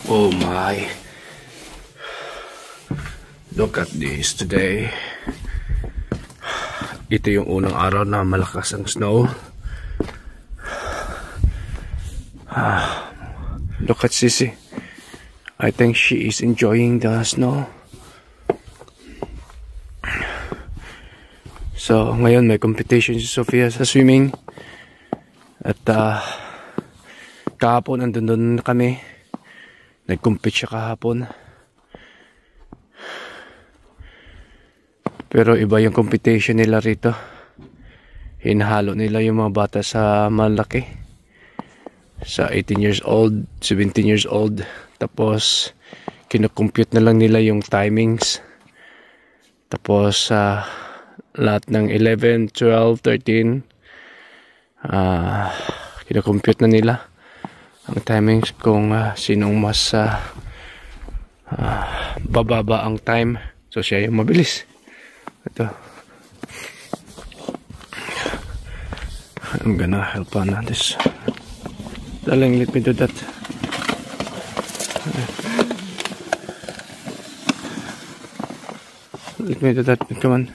Oh my. Look at this today. Ito yung unang araw na malakas ang snow. Look at Sissy. I think she is enjoying the snow. So, ngayon may competition si Sofia sa swimming. At kahapon andun kami. Nag-compete siya kahapon. Pero iba yung competition nila rito. Hinahalo nila yung mga bata sa malaki. Sa 18 years old, 17 years old. Tapos, kinocompute na lang nila yung timings. Tapos, lahat ng 11, 12, 13, kinocompute na nila ang timings kung sinong mas bababa ang time. So, siya yung mabilis. Ito. I'm gonna help on this. Darling, let me do that. Let me do that. Come on.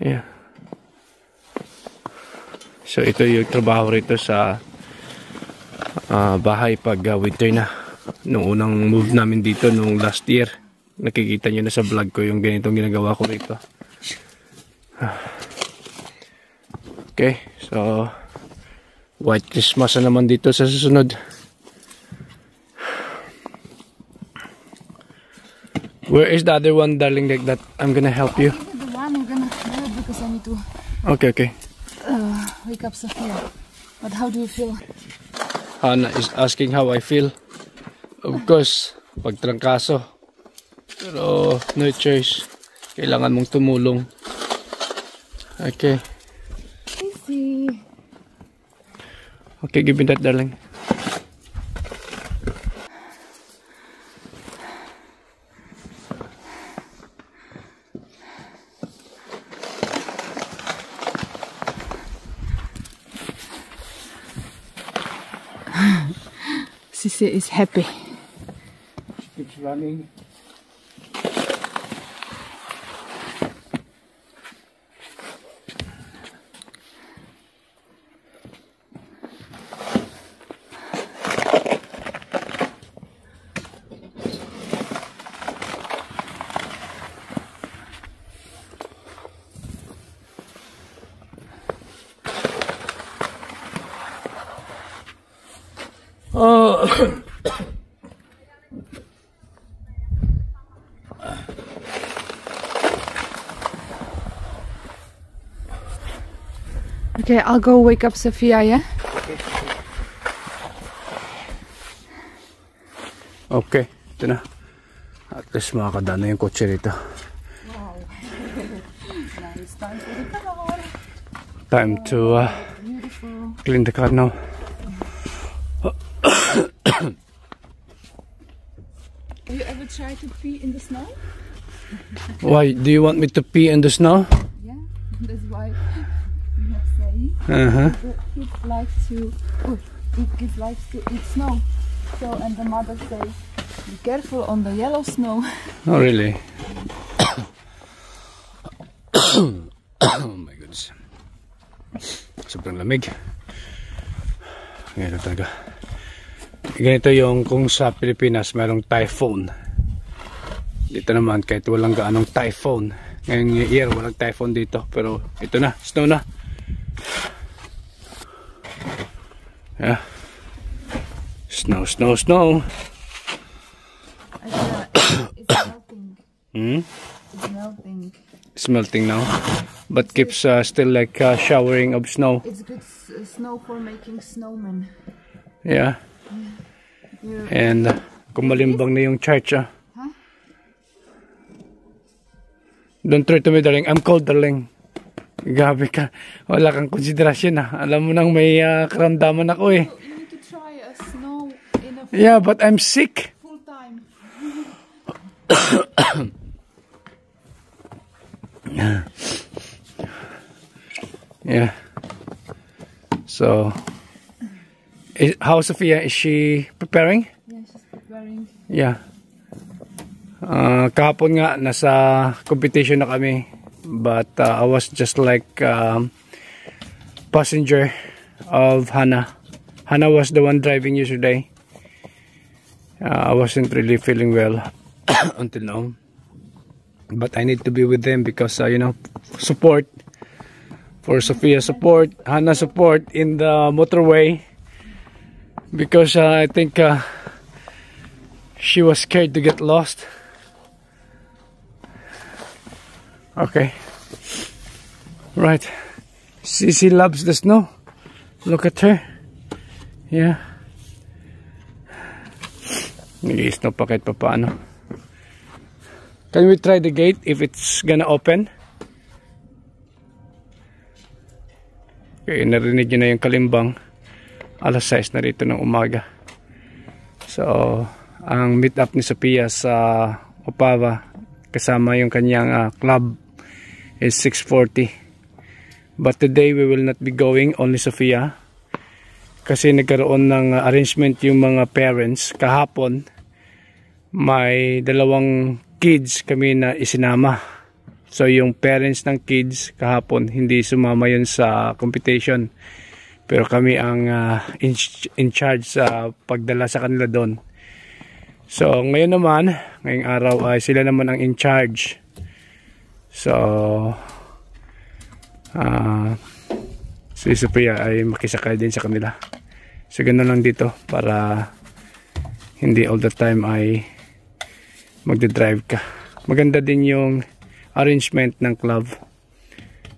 Yeah. So, ito yung trabaho rito sa bahay pag winter na. Nung unang move namin dito nung last year. Nakikita nyo na sa vlog ko yung ganitong ginagawa ko rito. Okay, so White Christmas na naman dito sa susunod. Where is the other one, darling, like that? I'm gonna help you. The one I'm gonna help because I need to Okay. wake up Sophia. But how do you feel? Hannah is asking how I feel. Of course, pagtrangkaso. Pero no choice. Kailangan mong tumulong. Okay. Easy. Okay, give me that, darling. Sissy is happy. She keeps running. Oh. Okay, I'll go wake up Sophia, yeah? Okay, ito na. At least makakadaan na yung kotse rito. Wow. Now it's time for the car. Time to clean the car now. Have you ever tried to pee in the snow? Why? Do you want me to pee in the snow? Yeah, that's why we have saying the kids like to eat snow. So, and the mother says, be careful on the yellow snow. Oh, really? Oh my goodness. Sobrang lamig. Ganito talaga. Ganito yung kung sa Pilipinas mayroong typhoon. Dito naman kahit walang gaanong typhoon. Ngayong year walang typhoon dito. Pero ito na, snow na. Yeah. Snow. It's melting. It's melting. It's melting now. But keeps still like showering of snow. It's good snow for making snowmen. Yeah. And kumalimbang na yung church. Huh? Don't try to me, darling. I'm cold, darling. Gabi ka. Wala kang konsiderasyon. Alam mo nang may karamdaman ako eh. You need to try a snow in a Yeah, but I'm sick. full time. Yeah. So, how Sophia, is she preparing? Yeah, she's preparing. Yeah. Kahapon nga, nasa competition na kami. But I was just like passenger of Hannah. Hannah was the one driving yesterday. I wasn't really feeling well until now. But I need to be with them because, you know, support. For Sophia support, Hannah support in the motorway. Because I think she was scared to get lost. Okay. Right. Sissy loves the snow. Look at her. Yeah. Nag-i-snow pa kahit pa paano. Can we try the gate if it's gonna open? Okay, narinig nyo na yung kalimbang. Alas 6 na rito ng umaga. So, ang meet up ni Sophia sa Opava kasama yung kanyang club is 6:40. But today we will not be going, only Sophia. Kasi nagkaroon ng arrangement yung mga parents. Kahapon, may dalawang kids kami na isinama. So yung parents ng kids kahapon, hindi sumama yun sa competition. Pero kami ang in charge sa pagdala sa kanila doon. So ngayon naman, ngayong araw ay sila naman ang in charge. So si Sophia ay makisakay din sa kanila. So ganoon lang dito para hindi all the time ay magdadrive ka. Maganda din yung arrangement ng club.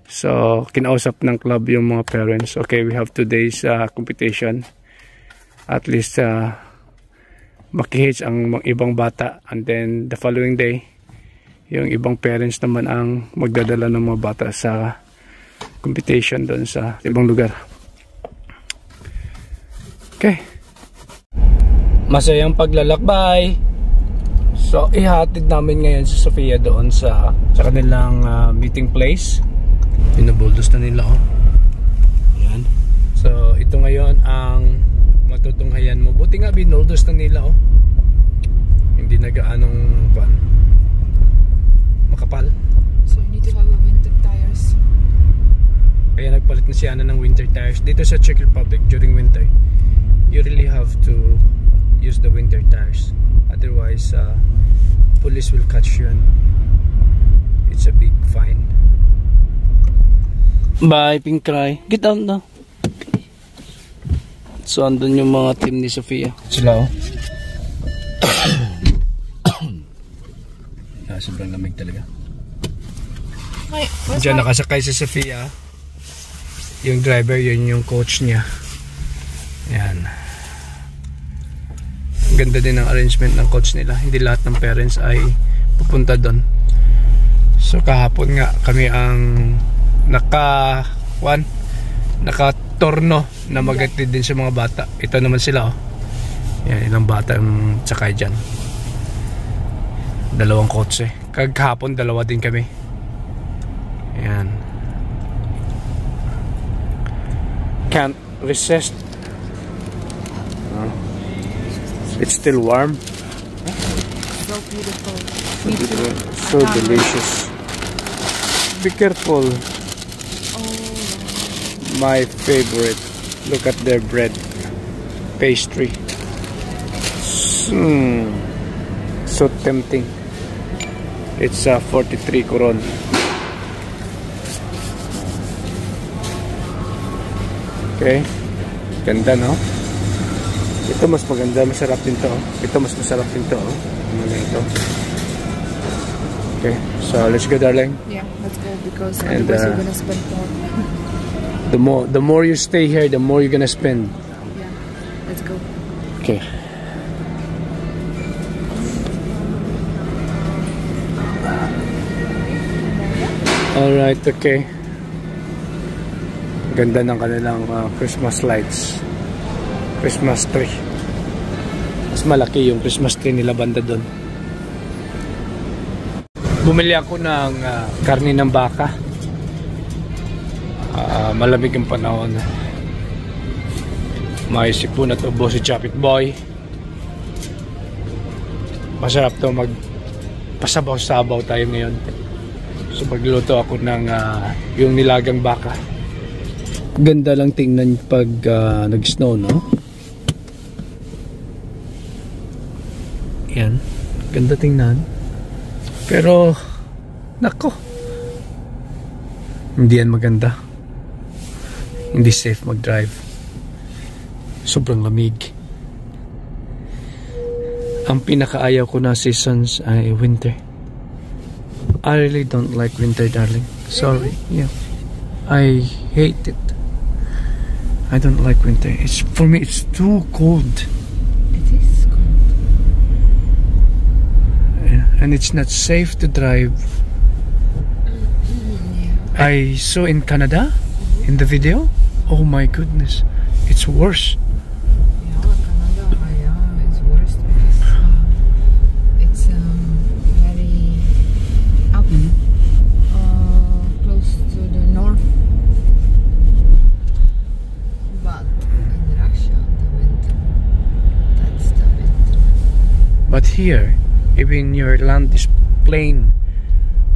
So kinausap ng club yung mga parents. Okay, we have 2 days competition. At least makihits ang ibang bata, and then the following day yung ibang parents naman ang magdadala ng mga bata sa competition doon sa ibang lugar. Okay. Masayang paglalakbay. So ihatid namin ngayon si Sophia doon sa kanilang meeting place. Pinabuldos na nila, oh. Yan. So ito ngayon ang matutunghayan mo. Buti nga binuldos na nila, oh. Hindi na gaanong makapal. So you need to have a winter tires. Kaya nagpalit na si Anna ng winter tires. Dito sa Czech Republic during winter, you really have to use the winter tires. Otherwise police will catch you and it's a big fine. Bye, Pink Cry. Get down now. So andun yung mga team ni Sophia. Sila, oh. Sobrang lamig talaga. Diyan nakasakay si Sophia. Yung driver, yun yung coach niya. Yan. Ganda din ang arrangement ng coach nila. Hindi lahat ng parents ay pupunta doon. So kahapon nga kami ang nakatorno na magatid din sa mga bata. Ito naman sila, oh. Yan, ilang bata yung sakay dyan. 2 kotse. Kahapon 2 din kami. Yan. Can't resist. It's still warm. So beautiful. So delicious. Be careful. My favorite. Look at their bread pastry. So tempting. It's 43 koron. Okay. Ganda, no? Ito mas maganda, masarap din to. Ito mas masarap din to. Ano na ito? Okay. So let's go, darling. Yeah, let's go because otherwise we're gonna spend more. The more you stay here, the more you're gonna spend. Yeah, let's go. Okay. Alright, okay. Ganda ng kanilang Christmas lights. Christmas tree. Mas malaki yung Christmas tree nila banda doon. Bumili ako ng karne ng baka. Malamig ang panahon. May sipon at ubo si Chapit Boy. Masarap to, pasabaw-sabaw tayo ngayon. So magluto ako ng yung nilagang baka. Ganda lang tingnan pag nag-snow, no? Yan, ganda tingnan. Pero nako, hindi yan maganda. Hindi safe mag-drive. Sobrang lamig. Ang pinakaayaw ko na seasons ay winter. I really don't like winter, darling. Sorry. Yeah. I hate it. I don't like winter. It's for me it's too cold. It is cold. Yeah. And it's not safe to drive. Yeah. I saw in Canada in the video. Oh my goodness. It's worse. But here, even your land is plain,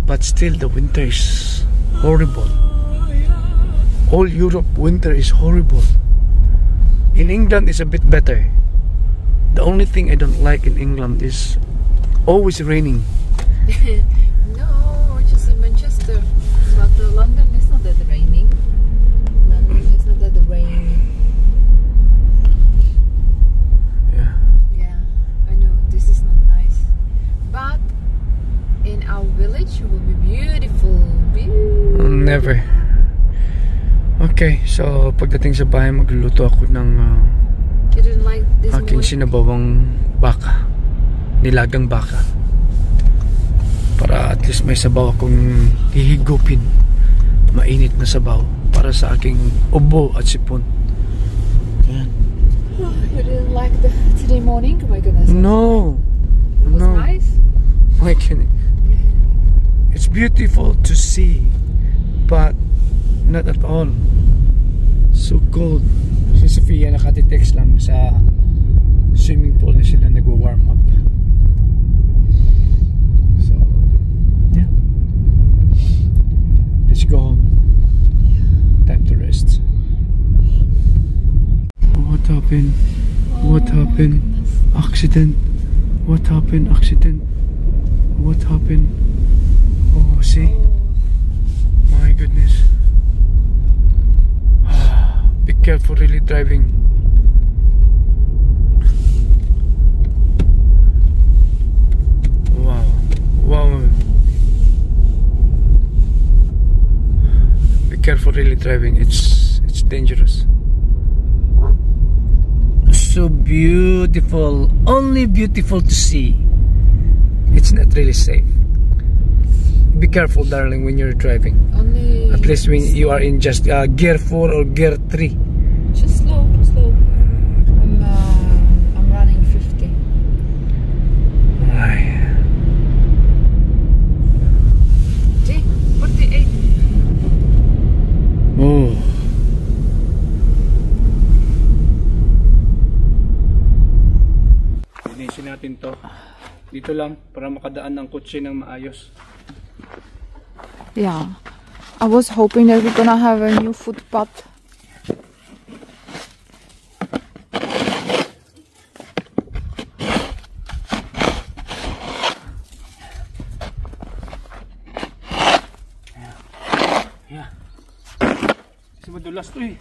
but still the winter is horrible. All Europe winter is horrible. In England it's a bit better. The only thing I don't like in England is always raining. No, just in Manchester. But London is not that raining. London is not that raining. But in our village it will be beautiful. Never. Okay, so pagdating sa bahay magluluto ako ng you didn't like this aking sinabawang baka, nilagang baka, para at least may sabaw akong hihigupin, mainit na sabaw para sa aking ubo at sipon. Yan. You didn't like the today morning? Oh my goodness. No. It was No. nice. My goodness. It's beautiful to see, but not at all. So cold. Si Sofia nakati-text lang sa swimming pool na sila nagwa-warm up. So, yeah. Let's go home. Time to rest. What happened? What happened? Accident. What happened? Accident. What happened? Oh, see? My goodness. Be careful really driving. Wow. Wow. Be careful really driving. It's dangerous. So beautiful, only beautiful to see. It's not really safe. Be careful, darling, when you're driving. Only at least when you are in just gear 4 or gear 3. Just slow. I'm running 50. Ay. 48. Oh. Linisin natin to. Dito lang para makadaan ng kotse ng maayos. Yeah, I was hoping that we're gonna have a new footpath. Yeah. Kasi madulas to eh.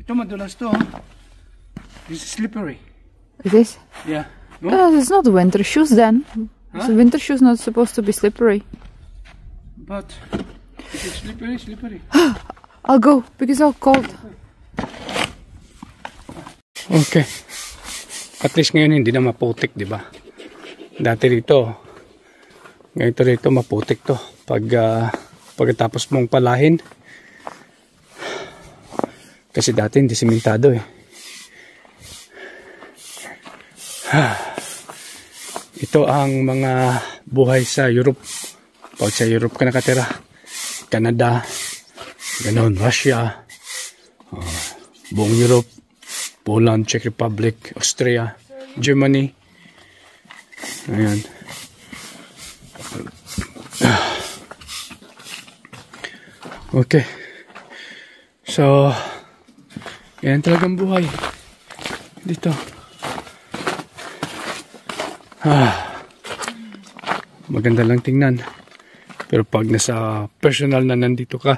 Ito madulas to. This is slippery. It is? Yeah. No? It's not winter shoes then. Huh? So winter shoes not supposed to be slippery. But it is slippery. I'll go because I'm cold. Okay. At least ngayon hindi na maputik, di ba? Dati rito, ganito rito maputik to. Pagkatapos mong palahin. Kasi dati hindi simentado eh. Ito ang mga buhay sa Europe. Pag sa Europe ka nakatira, Canada, ganon, Russia, buong Europe, Poland, Czech Republic, Austria, Germany. Ayan. Okay. So, yan talagang buhay dito. Maganda lang tingnan. Pero pag nasa personal na nandito ka,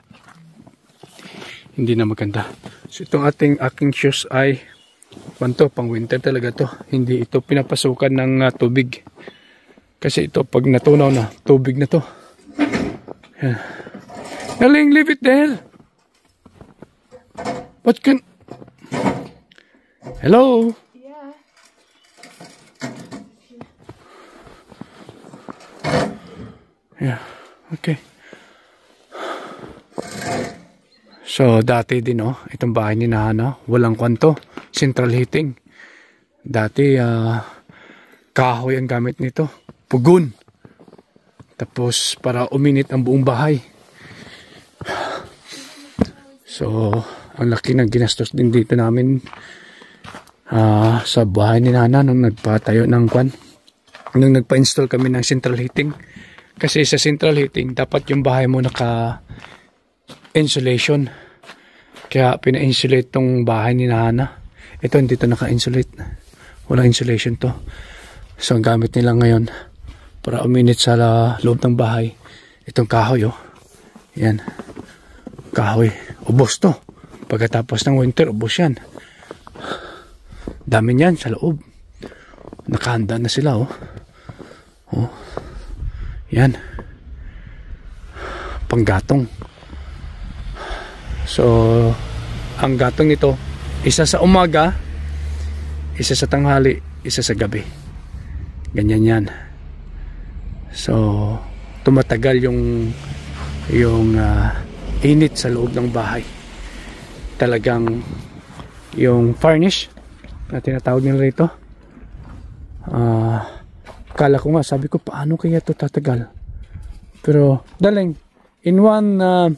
hindi na maganda. So itong aking shoes ay pang winter talaga to. Hindi ito pinapasukan ng tubig. Kasi ito pag natunaw na, tubig na to. Yan. Naling, leave it there. What can... Hello? Yeah. Yeah, okay. So, dati din, itong bahay ni Nana, walang kwanto, central heating. Dati, kahoy ang gamit nito, pugon. Tapos, para uminit ang buong bahay. So, ang laki ng ginastos din dito namin sa bahay ni Nana nung nagpatayo ng kwan. Nung nagpa-install kami ng central heating. Kasi sa central heating, dapat yung bahay mo naka-insulation. Kaya pina-insulate tong bahay ni Nana. Ito hindi to naka-insulate. Walang insulation to. So ang gamit nila ngayon para uminit sa loob ng bahay. Itong kahoy Yan. Kahoy. Ubos to. Pagkatapos ng winter, ubos yan. Dami niyan sa loob. Nakahanda na sila Yan. Panggatong. So, ang gatong nito, isa sa umaga, isa sa tanghali, isa sa gabi. Ganyan yan. So, tumatagal yung init sa loob ng bahay. Talagang yung furnish na tinatawag nila rito. Kala ko nga, sabi ko, paano kaya ito tatagal? Pero, darling, in one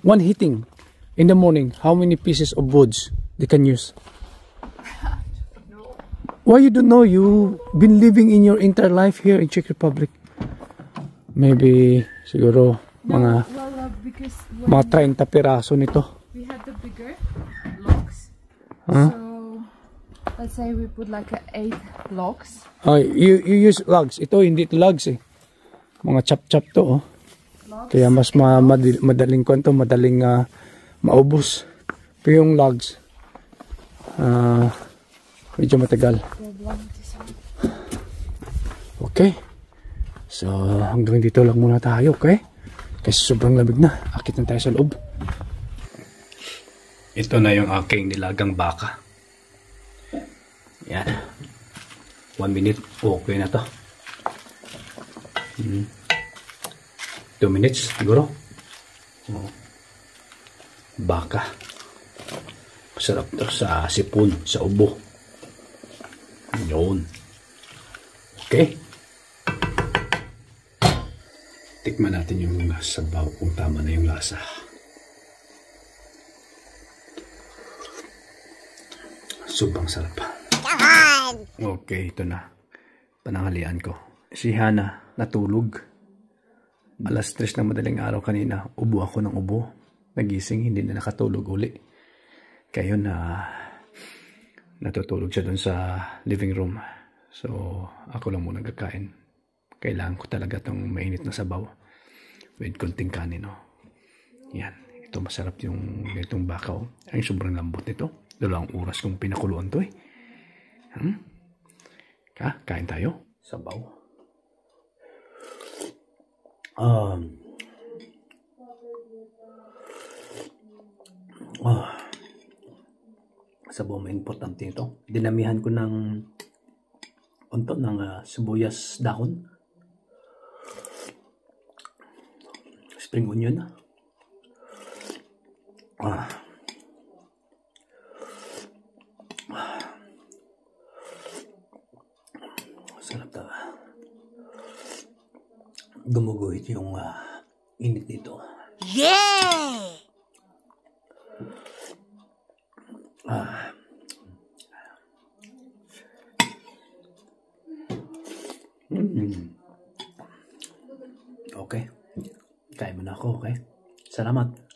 heating in the morning, how many pieces of woods they can use? No. Why you don't know? You've been living in your entire life here in Czech Republic. Maybe, siguro, Because mga 30 piraso nito. we had the bigger logs. Huh? So, let's say we put like 8 logs. You use logs. Ito, hindi ito logs Mga chop-chop to Logs. Kaya mas madaling kwento, madaling maubos. Pero yung logs, medyo matagal. Okay. So, hanggang dito lang muna tayo, okay? Kasi sobrang lamig na. Akit na tayo sa loob. Ito na yung aking nilagang baka. Yan. 1 minute. Okay na to. 2 minutes siguro. Baka. Masarap to sa sipon, sa ubo. Yun. Okay. Tikman natin yung sabaw kung tama na yung lasa. Sobrang sarap. Okay, ito na. Pananghalian ko. Si Hana natulog. Alas 3 ng madaling araw kanina. Ubo ako ng ubo. Nagising, hindi na nakatulog uli. Kaya yun natutulog siya doon sa living room. So, ako lang muna kakain. Kailangan ko talaga itong mainit na sabaw. With konting kanin. Yan. Ito masarap yung itong bakaw. Ay, sobrang lambot nito. 2 oras kong pinakuluan to Kain tayo. Sabaw. Sabaw may importante ito. Dinamihan ko ng unto ng sibuyas dahon. Spring onion. Sarap talaga. Gumuguhit yung init dito. Yeah! Okay. Kain muna ako, okay? Salamat.